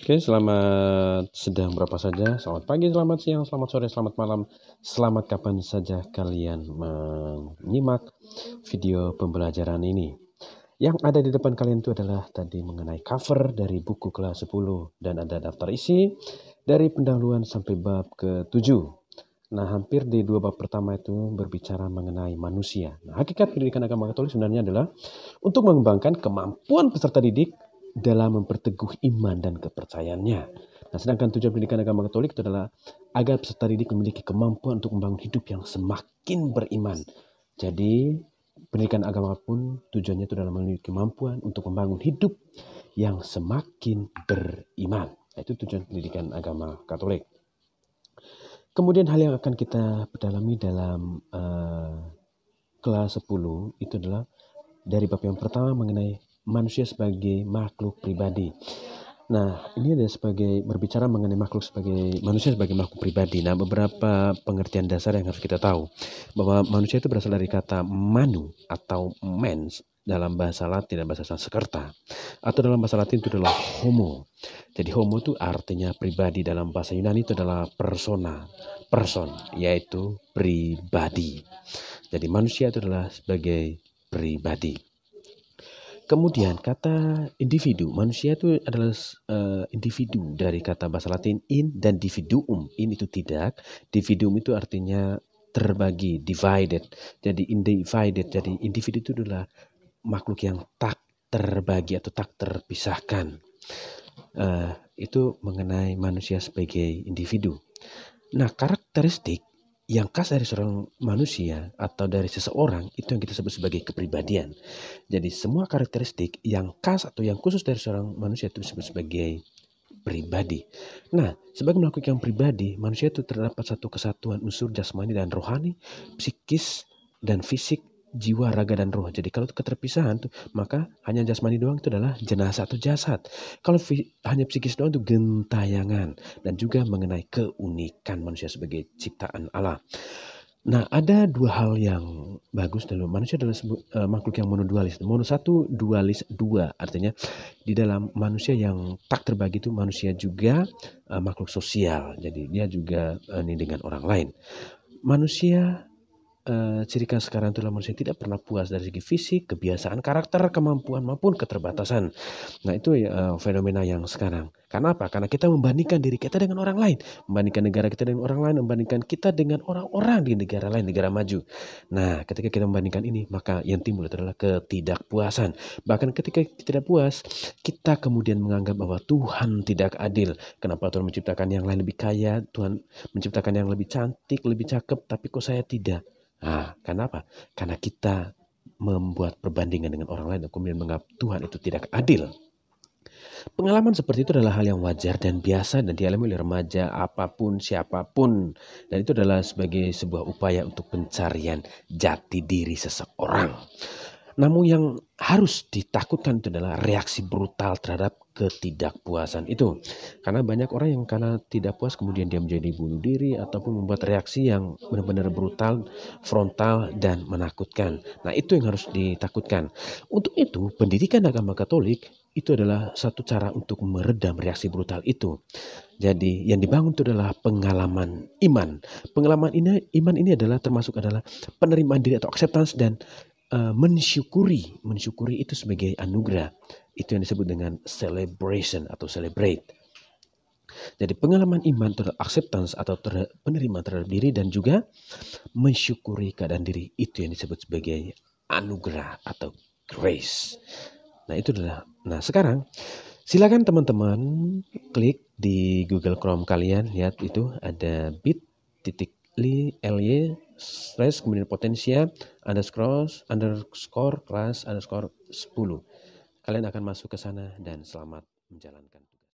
Oke, selamat sedang berapa saja, selamat pagi, selamat siang, selamat sore, selamat malam, selamat kapan saja kalian menyimak video pembelajaran ini. Yang ada di depan kalian itu adalah tadi mengenai cover dari buku kelas 10 dan ada daftar isi dari pendahuluan sampai bab ke-7. Nah, hampir di 2 bab pertama itu berbicara mengenai manusia. Nah, hakikat pendidikan agama Katolik sebenarnya adalah untuk mengembangkan kemampuan peserta didik dalam memperteguh iman dan kepercayaannya. Nah, sedangkan tujuan pendidikan agama Katolik itu adalah agar peserta didik memiliki kemampuan untuk membangun hidup yang semakin beriman. Jadi, pendidikan agama pun tujuannya itu adalah memiliki kemampuan untuk membangun hidup yang semakin beriman. Itu tujuan pendidikan agama Katolik. Kemudian hal yang akan kita pedalami dalam kelas 10 itu adalah dari bab yang pertama mengenai manusia sebagai makhluk pribadi. Nah, ini ada sebagai berbicara mengenai makhluk sebagai manusia sebagai makhluk pribadi. Nah, beberapa pengertian dasar yang harus kita tahu bahwa manusia itu berasal dari kata manu atau mens dalam bahasa Latin dan bahasa Sanskerta, atau dalam bahasa Latin itu adalah homo. Jadi homo itu artinya pribadi, dalam bahasa Yunani itu adalah persona, person, yaitu pribadi. Jadi manusia itu adalah sebagai pribadi. Kemudian kata individu, manusia itu adalah individu dari kata bahasa Latin in dan dividuum. In itu tidak, dividuum itu artinya terbagi, divided. Jadi undivided, jadi individu itu adalah makhluk yang tak terbagi atau tak terpisahkan. Itu mengenai manusia sebagai individu. Nah, karakteristik yang khas dari seorang manusia atau dari seseorang itu yang kita sebut sebagai kepribadian. Jadi semua karakteristik yang khas atau yang khusus dari seorang manusia itu disebut sebagai pribadi. Nah, sebagai makhluk yang pribadi, manusia itu terdapat satu kesatuan unsur jasmani dan rohani, psikis dan fisik, jiwa, raga, dan roh. Jadi kalau keterpisahan tuh, maka hanya jasmani doang itu adalah jenazah atau jasad. Kalau hanya psikis doang itu gentayangan. Dan juga mengenai keunikan manusia sebagai ciptaan Allah. Nah, ada dua hal yang bagus dalam manusia adalah makhluk yang monodualis. Mono satu, dualis dua. Artinya di dalam manusia yang tak terbagi itu manusia juga makhluk sosial. Jadi dia juga ini dengan orang lain. Manusia ciri khas sekarang itulah manusia tidak pernah puas dari segi fisik, kebiasaan, karakter, kemampuan maupun keterbatasan. Nah, itu fenomena yang sekarang. Karena apa? Karena kita membandingkan diri kita dengan orang lain, membandingkan negara kita dengan orang lain, membandingkan kita dengan orang-orang di negara lain, negara maju. Nah, ketika kita membandingkan ini, maka yang timbul adalah ketidakpuasan. Bahkan ketika kita tidak puas, kita kemudian menganggap bahwa Tuhan tidak adil. Kenapa Tuhan menciptakan yang lain lebih kaya, Tuhan menciptakan yang lebih cantik, lebih cakep, tapi kok saya tidak? Nah, kenapa? Karena kita membuat perbandingan dengan orang lain dan kemudian menganggap Tuhan itu tidak adil. Pengalaman seperti itu adalah hal yang wajar dan biasa dan dialami oleh remaja apapun siapapun. Dan itu adalah sebagai sebuah upaya untuk pencarian jati diri seseorang. Namun yang harus ditakutkan itu adalah reaksi brutal terhadap ketidakpuasan itu. Karena banyak orang yang karena tidak puas kemudian dia menjadi bunuh diri ataupun membuat reaksi yang benar-benar brutal, frontal, dan menakutkan. Nah, itu yang harus ditakutkan. Untuk itu, pendidikan agama Katolik itu adalah satu cara untuk meredam reaksi brutal itu. Jadi yang dibangun itu adalah pengalaman iman. Pengalaman iman ini adalah termasuk adalah penerimaan diri atau acceptance dan mensyukuri itu sebagai anugerah. Itu yang disebut dengan celebration atau celebrate. Jadi pengalaman iman terhadap acceptance atau penerimaan terhadap diri dan juga mensyukuri keadaan diri, itu yang disebut sebagai anugerah atau grace. Nah, itu adalah. Nah, sekarang silakan teman-teman klik di Google Chrome kalian, lihat itu ada bit.ly kemudian potensia underscore kelas underscore 10. Kalian akan masuk ke sana dan selamat menjalankan.